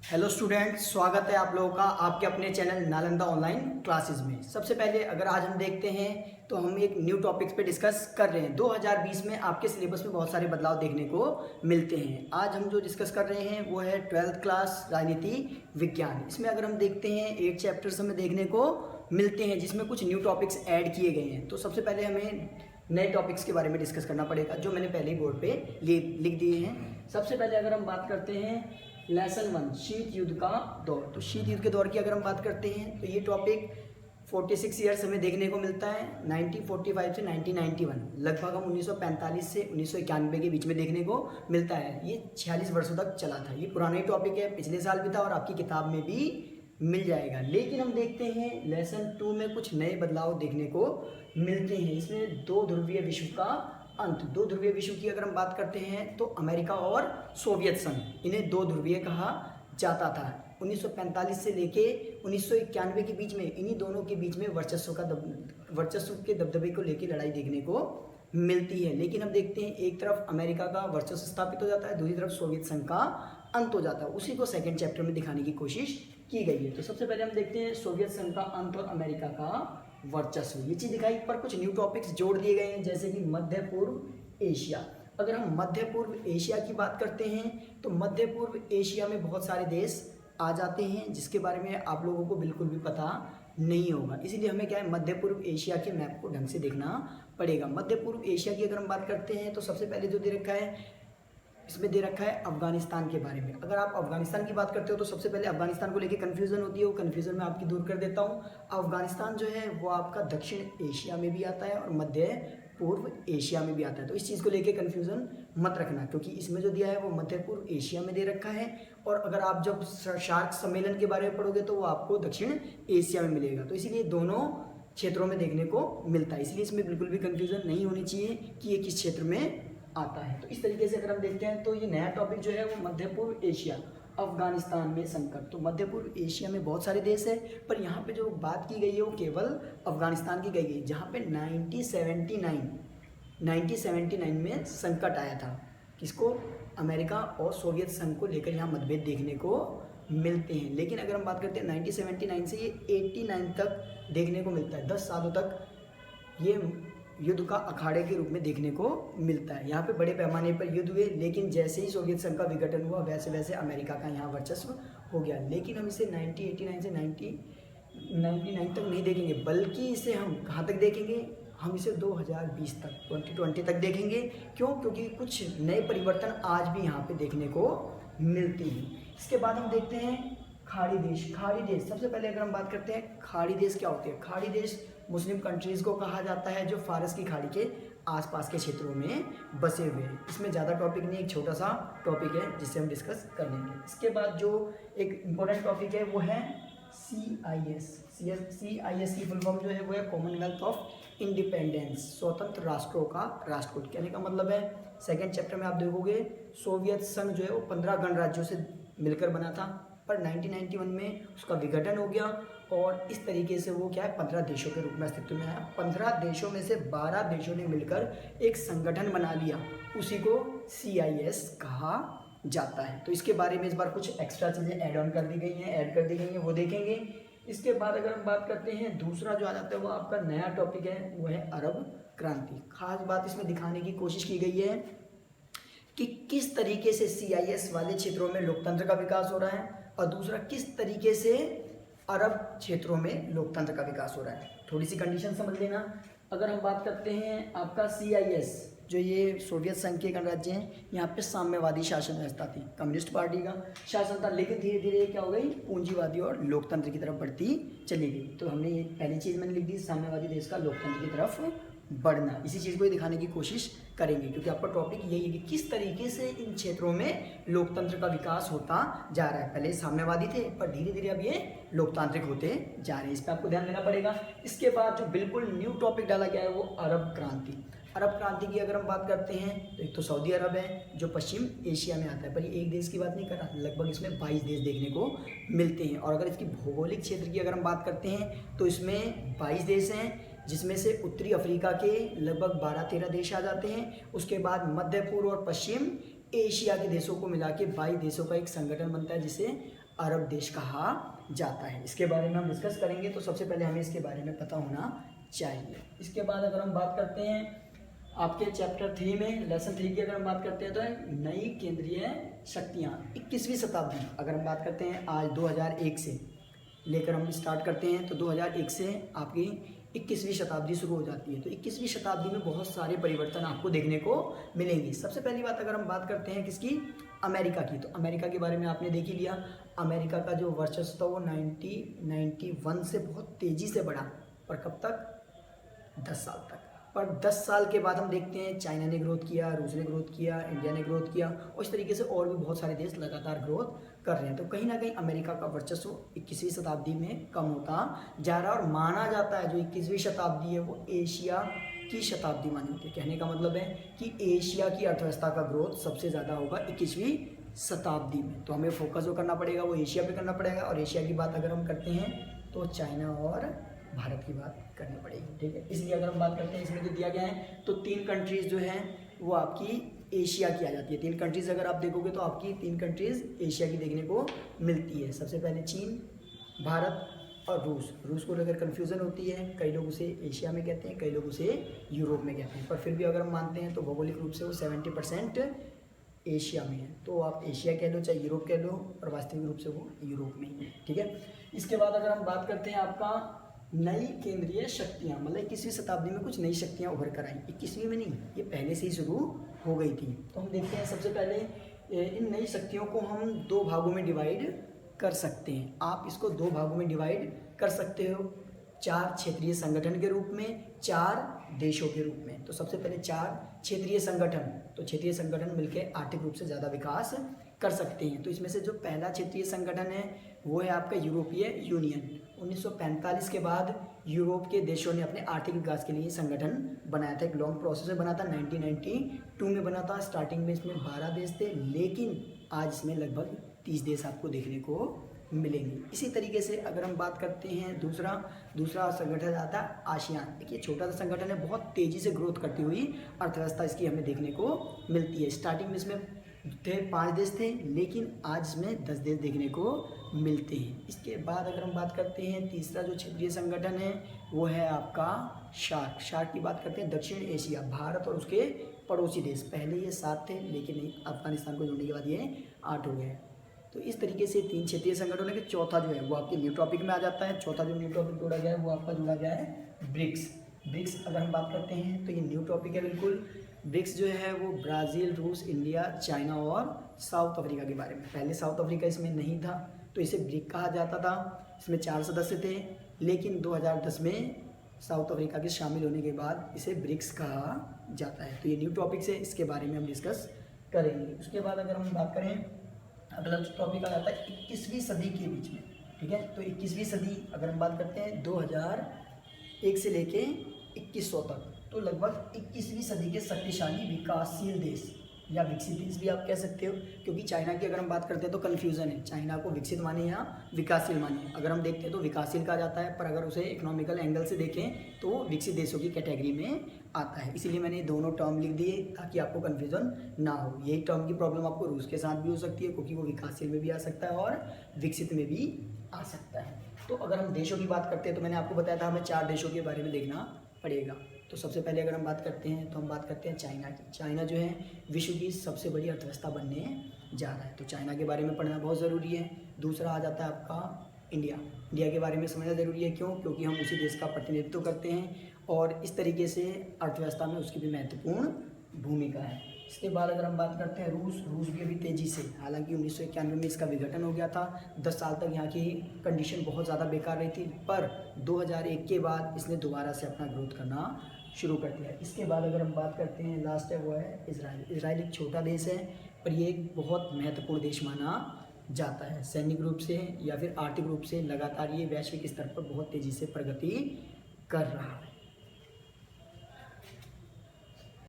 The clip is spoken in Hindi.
हेलो स्टूडेंट, स्वागत है आप लोगों का आपके अपने चैनल नालंदा ऑनलाइन क्लासेस में। सबसे पहले अगर आज हम देखते हैं तो हम एक न्यू टॉपिक्स पे डिस्कस कर रहे हैं। 2020 में आपके सिलेबस में बहुत सारे बदलाव देखने को मिलते हैं। आज हम जो डिस्कस कर रहे हैं वो है 12th क्लास राजनीति विज्ञान। इसमें अगर हम देखते हैं 8 चैप्टर्स हमें देखने को मिलते हैं जिसमें कुछ न्यू टॉपिक्स ऐड किए गए हैं। तो सबसे पहले हमें नए टॉपिक्स के बारे में डिस्कस करना पड़ेगा जो मैंने पहले ही बोर्ड पे लिख दिए हैं। सबसे पहले अगर हम बात करते हैं लेसन 1 शीत युद्ध का दौर। तो शीत युद्ध के दौर की अगर हम बात करते हैं तो ये टॉपिक 46 ईयर्स हमें देखने को मिलता है 1945 से 1991। लगभग हम 1945 से 1991 के बीच में देखने को मिलता है। ये 46 वर्षों तक चला था। ये पुराना ही टॉपिक है, पिछले साल भी था और आपकी किताब में भी मिल जाएगा। लेकिन हम देखते हैं लेसन 2 में कुछ नए बदलाव देखने को मिलते हैं। इसमें दो ध्रुवीय विश्व का अंत। दो ध्रुवीय विश्व की अगर हम बात करते हैं तो अमेरिका और सोवियत संघ, इन्हें दो ध्रुवीय कहा जाता था। 1945 से लेके 1991 के बीच में इन्हीं दोनों के बीच में वर्चस्व के दबदबे को लेके लड़ाई देखने को मिलती है। लेकिन हम देखते हैं एक तरफ अमेरिका का वर्चस्व स्थापित हो जाता है, दूसरी तरफ सोवियत संघ का अंत हो जाता है। उसी को सेकेंड चैप्टर में दिखाने की कोशिश की गई है। तो सबसे पहले हम देखते हैं सोवियत संघ का अंत और अमेरिका का वर्चस्व। ये चीज़ दिखाई, पर कुछ न्यू टॉपिक्स जोड़ दिए गए हैं जैसे कि मध्य पूर्व एशिया। अगर हम मध्य पूर्व एशिया की बात करते हैं तो मध्य पूर्व एशिया में बहुत सारे देश आ जाते हैं जिसके बारे में आप लोगों को बिल्कुल भी पता नहीं होगा। इसीलिए हमें क्या है, मध्य पूर्व एशिया के मैप को ढंग से देखना पड़ेगा। मध्य पूर्व एशिया की अगर हम बात करते हैं तो सबसे पहले जो दे रखा है इसमें दे रखा है अफगानिस्तान के बारे में। अगर आप अफगानिस्तान की बात करते हो तो सबसे पहले अफगानिस्तान को लेके कन्फ्यूज़न होती है, वो कन्फ्यूज़न मैं आपकी दूर कर देता हूँ। अफगानिस्तान जो है वो आपका दक्षिण एशिया में भी आता है और मध्य पूर्व एशिया में भी आता है। तो इस चीज़ को लेके कन्फ्यूज़न मत रखना, क्योंकि इसमें जो दिया है वो मध्य पूर्व एशिया में दे रखा है और अगर आप जब शार्क सम्मेलन के बारे में पढ़ोगे तो वो आपको दक्षिण एशिया में मिलेगा। तो इसीलिए दोनों क्षेत्रों में देखने को मिलता है, इसलिए इसमें बिल्कुल भी कन्फ्यूज़न नहीं होनी चाहिए कि ये किस क्षेत्र में आता है। तो इस तरीके से अगर हम देखते हैं तो ये नया टॉपिक जो है वो मध्य पूर्व एशिया, अफगानिस्तान में संकट। तो मध्य पूर्व एशिया में बहुत सारे देश है, पर यहाँ पे जो बात की गई है वो केवल अफगानिस्तान की गई है, जहाँ पे 1979 में संकट आया था। किसको? अमेरिका और सोवियत संघ को लेकर यहाँ मतभेद देखने को मिलते हैं। लेकिन अगर हम बात करते हैं 1979 से ये 89 तक देखने को मिलता है। 10 सालों तक ये युद्ध का अखाड़े के रूप में देखने को मिलता है। यहाँ पे बड़े पैमाने पर युद्ध हुए, लेकिन जैसे ही सोवियत संघ का विघटन हुआ वैसे वैसे अमेरिका का यहाँ वर्चस्व हो गया। लेकिन हम इसे 1989 से 1999 तक नहीं देखेंगे, बल्कि इसे हम कहाँ तक देखेंगे, हम इसे 2020 तक 2020 तक देखेंगे। क्यों? क्योंकि कुछ नए परिवर्तन आज भी यहाँ पे देखने को मिलते हैं। इसके बाद हम देखते हैं खाड़ी देश। खाड़ी देश, सबसे पहले अगर हम बात करते हैं खाड़ी देश क्या होते हैं। खाड़ी देश मुस्लिम कंट्रीज़ को कहा जाता है जो फारस की खाड़ी के आसपास के क्षेत्रों में बसे हुए हैं। इसमें ज़्यादा टॉपिक नहीं, एक छोटा सा टॉपिक है जिससे हम डिस्कस कर लेंगे। इसके बाद जो एक इम्पोर्टेंट टॉपिक है वो है CIS। CIS की फुल फॉर्म जो है वो है कॉमनवेल्थ ऑफ इंडिपेंडेंस, स्वतंत्र राष्ट्रों का राष्ट्रकूट। कहने का मतलब है सेकेंड चैप्टर में आप देखोगे सोवियत संघ जो है वो 15 गणराज्यों से मिलकर बना था, पर 1991 में उसका विघटन हो गया और इस तरीके से वो क्या है 15 देशों के रूप में अस्तित्व में आया। 15 देशों में से 12 देशों ने मिलकर एक संगठन बना लिया, उसी को CIS कहा जाता है। तो इसके बारे में इस बार कुछ एक्स्ट्रा चीज़ें ऐड कर दी गई हैं, वो देखेंगे। इसके बाद अगर हम बात करते हैं दूसरा जो आ जाता है वो आपका नया टॉपिक है, वो है अरब क्रांति। खास बात इसमें दिखाने की कोशिश की गई है कि किस तरीके से CIS वाले क्षेत्रों में लोकतंत्र का विकास हो रहा है और दूसरा किस तरीके से अरब क्षेत्रों में लोकतंत्र का विकास हो रहा है। थोड़ी सी कंडीशन समझ लेना। अगर हम बात करते हैं आपका CIS, जो ये सोवियत संघ के गणराज्य हैं, यहाँ पे साम्यवादी शासन व्यवस्था थी, कम्युनिस्ट पार्टी का शासन था। लेकिन धीरे धीरे क्या हो गई, पूंजीवादी और लोकतंत्र की तरफ बढ़ती चली गई। तो हमने ये पहली चीज़ मैंने लिख दी, साम्यवादी देश का लोकतंत्र की तरफ बढ़ना। इसी चीज़ को ही दिखाने की कोशिश करेंगे, क्योंकि आपका टॉपिक यही है कि किस तरीके से इन क्षेत्रों में लोकतंत्र का विकास होता जा रहा है। पहले साम्यवादी थे पर धीरे धीरे अब ये लोकतांत्रिक होते जा रहे हैं, इस पर आपको ध्यान देना पड़ेगा। इसके बाद जो बिल्कुल न्यू टॉपिक डाला गया है वो अरब क्रांति। अरब क्रांति की अगर हम बात करते हैं तो एक तो सऊदी अरब है जो पश्चिम एशिया में आता है, पर ये एक देश की बात नहीं कर रहा, लगभग इसमें 22 देश देखने को मिलते हैं। और अगर इसकी भौगोलिक क्षेत्र की अगर हम बात करते हैं तो इसमें 22 देश हैं, जिसमें से उत्तरी अफ्रीका के लगभग 12-13 देश आ जाते हैं। उसके बाद मध्य पूर्व और पश्चिम एशिया के देशों को मिला के 22 देशों का एक संगठन बनता है जिसे अरब देश कहा जाता है। इसके बारे में हम डिस्कस करेंगे, तो सबसे पहले हमें इसके बारे में पता होना चाहिए। इसके बाद अगर हम बात करते हैं आपके चैप्टर 3 में, लेसन 3 की अगर हम बात करते हैं तो है नई केंद्रीय शक्तियाँ 21वीं शताब्दी। अगर हम बात करते हैं आज 2001 से लेकर हम स्टार्ट करते हैं तो 2001 से आपकी 21वीं शताब्दी शुरू हो जाती है। तो 21वीं शताब्दी में बहुत सारे परिवर्तन आपको देखने को मिलेंगे। सबसे पहली बात अगर हम बात करते हैं किसकी, अमेरिका की, तो अमेरिका के बारे में आपने देख ही लिया। अमेरिका का जो वर्चस्व था वो 1991 से बहुत तेज़ी से बढ़ा, पर कब तक, 10 साल तक। पर 10 साल के बाद हम देखते हैं चाइना ने ग्रोथ किया, रूस ने ग्रोथ किया, इंडिया ने ग्रोथ किया, और इस तरीके से और भी बहुत सारे देश लगातार ग्रोथ कर रहे हैं। तो कहीं ना कहीं अमेरिका का वर्चस्व 21वीं शताब्दी में कम होता जा रहा है, और माना जाता है जो 21वीं शताब्दी है वो एशिया की शताब्दी मानी जाती है। कहने का मतलब है कि एशिया की अर्थव्यवस्था का ग्रोथ सबसे ज़्यादा होगा 21वीं शताब्दी में। तो हमें फोकस जो करना पड़ेगा वो एशिया पे करना पड़ेगा, और एशिया की बात अगर हम करते हैं तो चाइना और भारत की बात करनी पड़ेगी, ठीक है। इसलिए अगर हम बात करते हैं इसमें जो दिया गया है तो 3 कंट्रीज़ जो हैं वो आपकी एशिया की आ जाती है। 3 कंट्रीज़ अगर आप देखोगे तो आपकी 3 कंट्रीज़ एशिया की देखने को मिलती है। सबसे पहले चीन, भारत और रूस को लेकर कन्फ्यूज़न होती है, कई लोग उसे एशिया में कहते हैं, कई लोग उसे यूरोप में कहते हैं, पर फिर भी अगर हम मानते हैं तो भौगोलिक रूप से वो 70% एशिया में है। तो आप एशिया कह लो चाहे यूरोप कह लो, और वास्तविक रूप से वो यूरोप में ही है, ठीक है। इसके बाद अगर हम बात करते हैं आपका नई केंद्रीय शक्तियाँ, मतलब 21वीं शताब्दी में कुछ नई शक्तियाँ उभर कर आई। 21वीं में नहीं, ये पहले से ही शुरू हो गई थी। तो हम देखते हैं सबसे पहले इन नई शक्तियों को हम 2 भागों में डिवाइड कर सकते हैं। आप इसको 2 भागों में डिवाइड कर सकते हो, 4 क्षेत्रीय संगठन के रूप में, 4 देशों के रूप में। तो सबसे पहले 4 क्षेत्रीय संगठन, तो क्षेत्रीय संगठन मिलकर आर्थिक रूप से ज़्यादा विकास कर सकते हैं। तो इसमें से जो पहला क्षेत्रीय संगठन है वो है आपका यूरोपीय यूनियन। 1945 के बाद यूरोप के देशों ने अपने आर्थिक विकास के लिए संगठन बनाया था। एक लॉन्ग प्रोसेस में बना था, 1992 में बना था। स्टार्टिंग में इसमें 12 देश थे, लेकिन आज इसमें लगभग 30 देश आपको देखने को मिलेंगे। इसी तरीके से अगर हम बात करते हैं दूसरा संगठन आता है आसियान। देखिए छोटा सा संगठन है, बहुत तेज़ी से ग्रोथ करती हुई अर्थव्यवस्था इसकी हमें देखने को मिलती है। स्टार्टिंग में इसमें 5 देश थे, लेकिन आज इसमें 10 देश देखने को मिलते हैं। इसके बाद अगर हम बात करते हैं तीसरा जो क्षेत्रीय संगठन है वो है आपका शार्क की बात करते हैं, दक्षिण एशिया, भारत और उसके पड़ोसी देश। पहले ये 7 थे, लेकिन अफगानिस्तान को जोड़ने के बाद ये 8 हो गए। तो इस तरीके से 3 क्षेत्रीय संगठनों के चौथा जो है वो आपके न्यू टॉपिक में आ जाता है। चौथा जो न्यू टॉपिक जोड़ा गया है वो आपका जोड़ा गया है ब्रिक्स। अगर हम बात करते हैं तो ये न्यू टॉपिक है बिल्कुल। ब्रिक्स जो है वो ब्राज़ील, रूस, इंडिया, चाइना और साउथ अफ्रीका के बारे में। पहले साउथ अफ्रीका इसमें नहीं था तो इसे ब्रिक कहा जाता था। इसमें 4 सदस्य थे, लेकिन 2010 में साउथ अफ्रीका के शामिल होने के बाद इसे ब्रिक्स कहा जाता है। तो ये न्यू टॉपिक है, इसके बारे में हम डिस्कस करेंगे। उसके बाद अगर हम बात करें अगला टॉपिक आ जाता है 21वीं सदी के बीच में, ठीक है। तो 21वीं सदी अगर हम बात करते हैं 2001 से लेके 2100 तक, तो लगभग 21वीं सदी के शक्तिशाली विकासशील देश या विकसित देश भी आप कह सकते हो, क्योंकि चाइना की अगर हम बात करते हैं तो कन्फ्यूज़न है, चाइना को विकसित माने या विकासशील माने। अगर हम देखते हैं तो विकासशील कहा जाता है, पर अगर उसे इकोनॉमिकल एंगल से देखें तो वो विकसित देशों की कैटेगरी में आता है। इसीलिए मैंने दोनों टर्म लिख दिए ताकि आपको कन्फ्यूज़न ना हो। यही टर्म की प्रॉब्लम आपको रूस के साथ भी हो सकती है, क्योंकि वो विकासशील में भी आ सकता है और विकसित में भी आ सकता है। तो अगर हम देशों की बात करते हैं तो मैंने आपको बताया था हमें 4 देशों के बारे में देखना पड़ेगा। तो सबसे पहले अगर हम बात करते हैं तो हम बात करते हैं चाइना की। चाइना जो है विश्व की सबसे बड़ी अर्थव्यवस्था बनने जा रहा है, तो चाइना के बारे में पढ़ना बहुत ज़रूरी है। दूसरा आ जाता है आपका इंडिया के बारे में समझना ज़रूरी है। क्यों? क्योंकि हम उसी देश का प्रतिनिधित्व करते हैं और इस तरीके से अर्थव्यवस्था में उसकी भी महत्वपूर्ण भूमिका है। इसके बाद अगर हम बात करते हैं रूस भी अभी तेज़ी से, हालांकि 1991 में इसका विघटन हो गया था। 10 साल तक यहाँ की कंडीशन बहुत ज़्यादा बेकार रही थी, पर 2001 के बाद इसने दोबारा से अपना ग्रोथ करना शुरू कर दिया। इसके बाद अगर हम बात करते हैं लास्ट है वो है इजराइल एक छोटा देश है, पर ये एक बहुत महत्वपूर्ण देश माना जाता है। सैनिक रूप से या फिर आर्थिक रूप से लगातार ये वैश्विक स्तर पर बहुत तेज़ी से प्रगति कर रहा है।